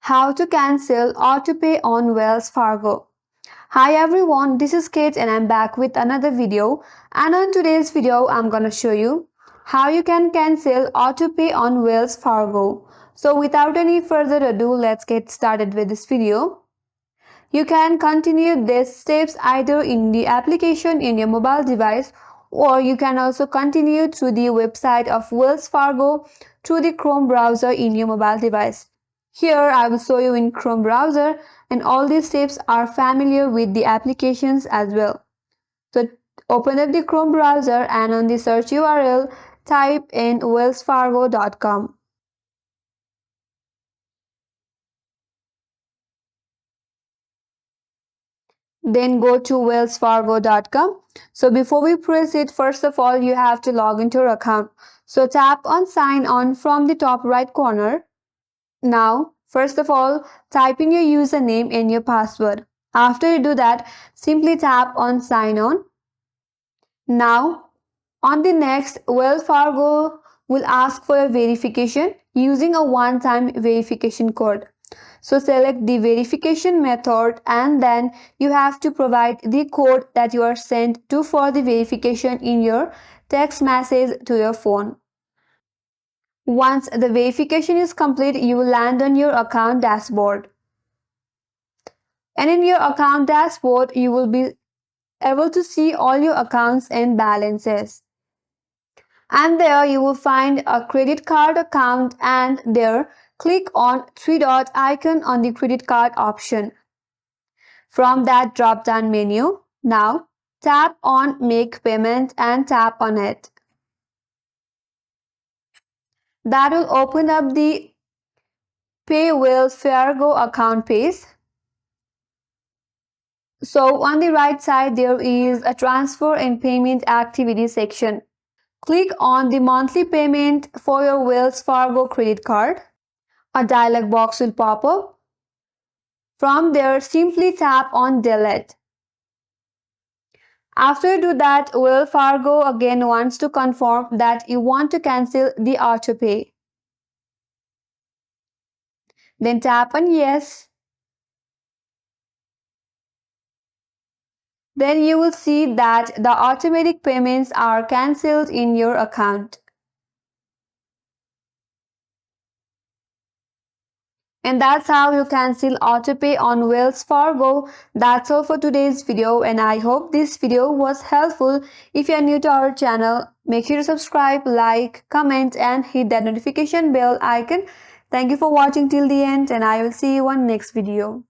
How to cancel autopay on Wells Fargo. Hi everyone, this is Kate and I'm back with another video. And on today's video, I'm gonna show you how you can cancel autopay on Wells Fargo. So without any further ado, let's get started with this video. You can continue these steps either in the application in your mobile device, or you can also continue through the website of Wells Fargo through the Chrome browser in your mobile device. Here I will show you in Chrome browser, and all these steps are familiar with the applications as well. So open up the Chrome browser and on the search URL type in wellsfargo.com. Then go to wellsfargo.com. So before we proceed, first of all, you have to log into your account. So tap on sign on from the top right corner. Now, first of all, type in your username and your password. After you do that, simply tap on sign on. Now, on the next, Wells Fargo will ask for a verification using a one-time verification code. So select the verification method and then you have to provide the code that you are sent to for the verification in your text message to your phone. Once the verification is complete, you will land on your account dashboard. And in your account dashboard, you will be able to see all your accounts and balances. And there you will find a credit card account, and there click on three-dot icon on the credit card option. From that drop-down menu, now tap on make payment and tap on it. That will open up the Pay Wells Fargo account page. So on the right side, there is a transfer and payment activity section. Click on the monthly payment for your Wells Fargo credit card. A dialog box will pop up. From there, simply tap on delete. After you do that, Wells Fargo again wants to confirm that you want to cancel the autopay. Then tap on yes. Then you will see that the automatic payments are cancelled in your account. And that's how you cancel autopay on Wells Fargo. That's all for today's video, and I hope this video was helpful. If you are new to our channel, make sure to subscribe, like, comment and hit that notification bell icon. Thank you for watching till the end, and I will see you on next video.